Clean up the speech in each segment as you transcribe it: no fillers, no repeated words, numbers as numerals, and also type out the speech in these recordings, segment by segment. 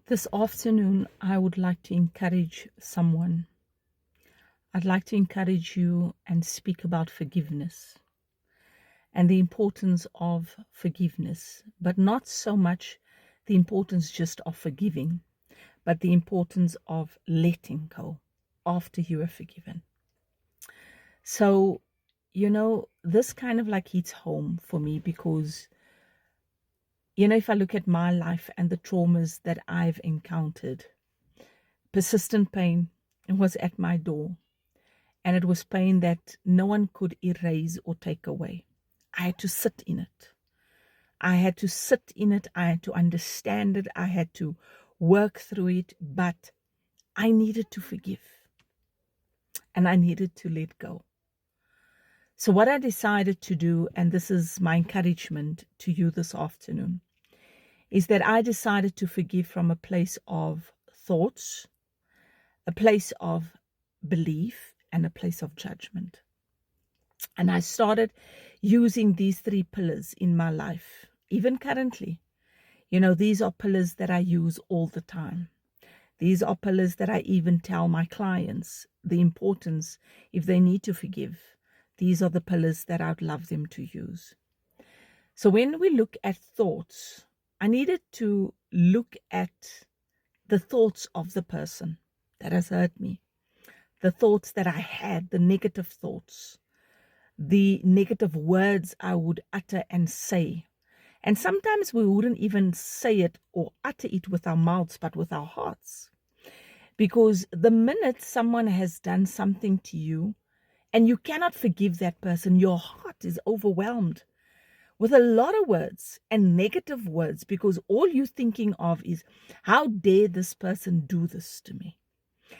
This afternoon, I would like to encourage someone. I'd like to encourage you and speak about forgiveness and the importance of forgiveness, but not so much the importance just of forgiving, but the importance of letting go after you are forgiven. So, this kind of like hits home for me because, if I look at my life and the traumas that I've encountered, persistent pain was at my door. And it was pain that no one could erase or take away. I had to sit in it. I had to sit in it. I had to understand it. I had to work through it. But I needed to forgive. And I needed to let go. So what I decided to do, and this is my encouragement to you this afternoon, is that I decided to forgive from a place of thoughts, a place of belief, and a place of judgment. And I started using these 3 pillars in my life, even currently. These are pillars that I use all the time. These are pillars that I even tell my clients the importance if they need to forgive. These are the pillars that I'd love them to use. So when we look at thoughts, I needed to look at the thoughts of the person that has hurt me, the thoughts that I had, the negative thoughts, the negative words I would utter and say. And sometimes we wouldn't even say it or utter it with our mouths, but with our hearts. Because the minute someone has done something to you and you cannot forgive that person, your heart is overwhelmed with a lot of words and negative words, because all you're thinking of is, how dare this person do this to me?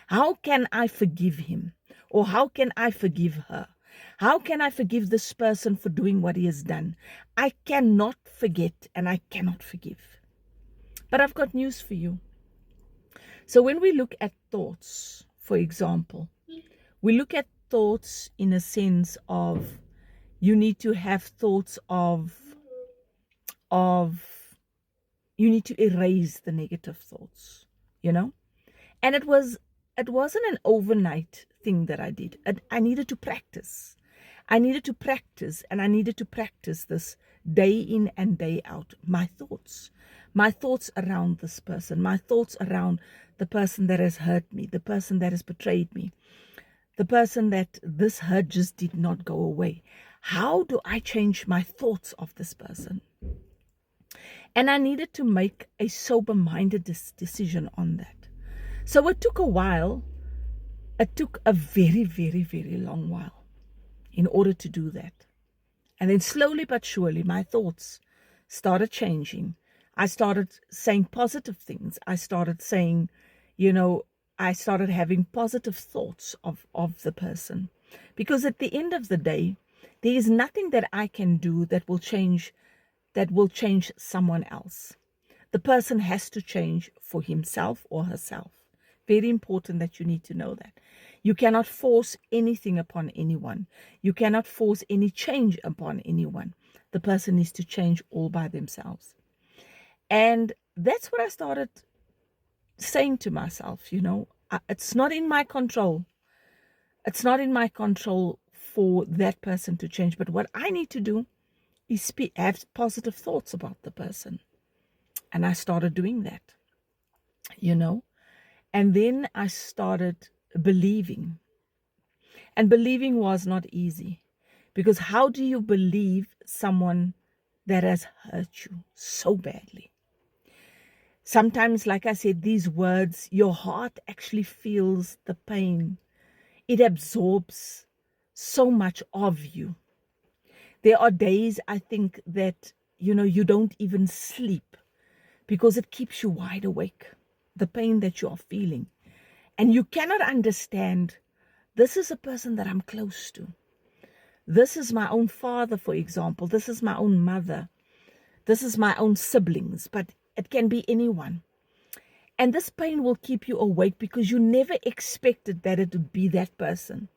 How can I forgive him? Or how can I forgive her? How can I forgive this person for doing what he has done? I cannot forget and I cannot forgive. But I've got news for you. So when we look at thoughts, for example, we look at thoughts in a sense of, you need to have thoughts of you need to erase the negative thoughts, And it wasn't an overnight thing that I did. I needed to practice. I needed to practice, and I needed to practice this day in and day out. My thoughts around this person, my thoughts around the person that has hurt me, the person that has betrayed me, the person that this hurt just did not go away. How do I change my thoughts of this person? And I needed to make a sober-minded decision on that. So it took a while. It took a very, very, very long while in order to do that. And then slowly but surely, my thoughts started changing. I started saying positive things. I started saying, I started having positive thoughts of the person. Because at the end of the day, there is nothing that I can do that will change someone else. The person has to change for himself or herself. Very important that you need to know that. You cannot force anything upon anyone. You cannot force any change upon anyone. The person needs to change all by themselves. And that's what I started saying to myself, it's not in my control. It's not in my control for that person to change. But what I need to do is have positive thoughts about the person. And I started doing that, And then I started believing. And believing was not easy. Because how do you believe someone that has hurt you so badly? Sometimes, like I said, these words, your heart actually feels the pain. It absorbs so much of you. There are days, I think, that, you don't even sleep because it keeps you wide awake, the pain that you are feeling. And you cannot understand, this is a person that I'm close to. This is my own father, for example. This is my own mother. This is my own siblings, but it can be anyone. And this pain will keep you awake because you never expected that it would be that person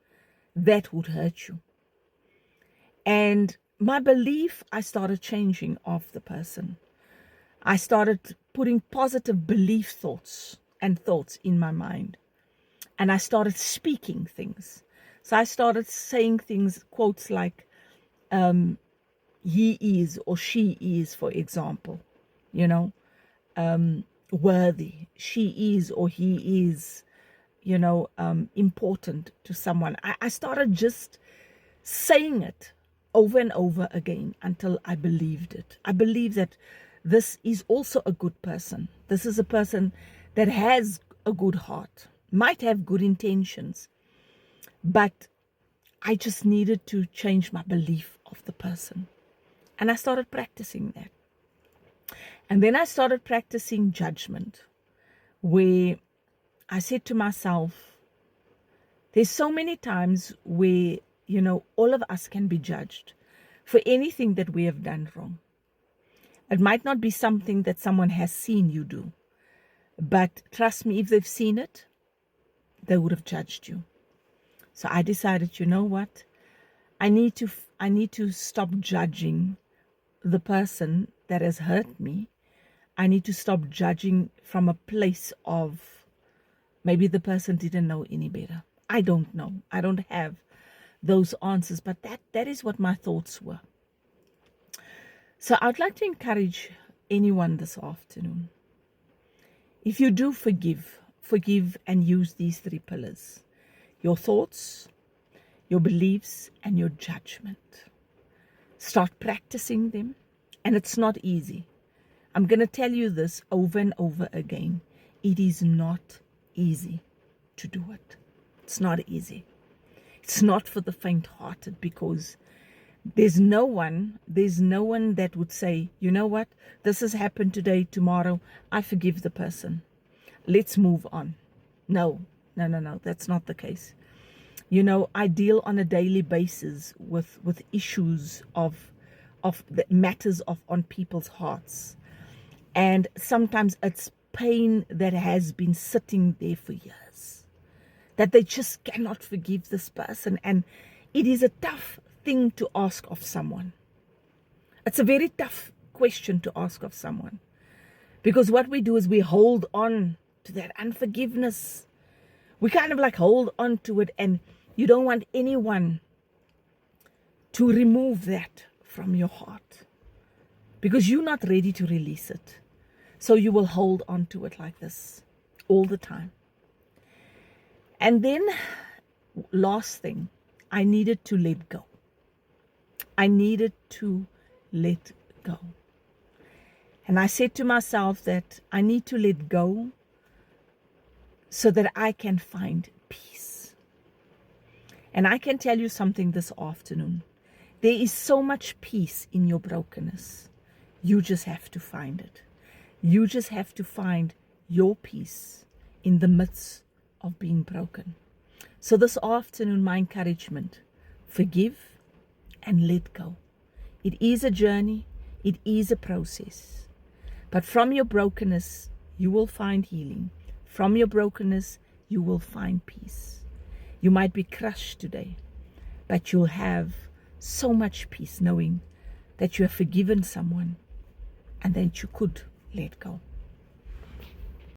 that would hurt you. And my belief, I started changing of the person. I started putting positive belief thoughts in my mind. And I started speaking things. So I started saying things, quotes like, he is or she is, for example, worthy. She is or he is, important to someone. I started just saying it over and over again until I believed it. I believe that this is also a good person. This is a person that has a good heart, might have good intentions, but I just needed to change my belief of the person. And I started practicing that. And then I started practicing judgment, where I said to myself, there's so many times where, all of us can be judged for anything that we have done wrong. It might not be something that someone has seen you do, but trust me, if they've seen it, they would have judged you. So I decided, you know what? I need to stop judging the person that has hurt me. I need to stop judging from a place of maybe the person didn't know any better. I don't know. I don't have those answers, but that is what my thoughts were. So I'd like to encourage anyone this afternoon. If you do forgive and use these 3 pillars: your thoughts, your beliefs, and your judgment. Start practicing them, and it's not easy. I'm going to tell you this over and over again. It is not easy to do it. It's not easy. It's not for the faint-hearted, because there's no one that would say, you know what, this has happened today, tomorrow, I forgive the person. Let's move on. No, that's not the case. I deal on a daily basis with issues of the matters on people's hearts. And sometimes it's pain that has been sitting there for years, that they just cannot forgive this person. And it is a tough thing to ask of someone. It's a very tough question to ask of someone, because what we do is we hold on to that unforgiveness. We kind of like hold on to it, and you don't want anyone to remove that from your heart, because you're not ready to release it. So you will hold on to it like this all the time. And then, last thing, I needed to let go. I needed to let go. And I said to myself that I need to let go so that I can find peace. And I can tell you something this afternoon. There is so much peace in your brokenness. You just have to find it. You just have to find your peace in the midst of being broken. So this afternoon, my encouragement: forgive and let go. It is a journey. It is a process. But from your brokenness, you will find healing. From your brokenness, you will find peace. You might be crushed today, but you'll have so much peace knowing that you have forgiven someone and that you could let go.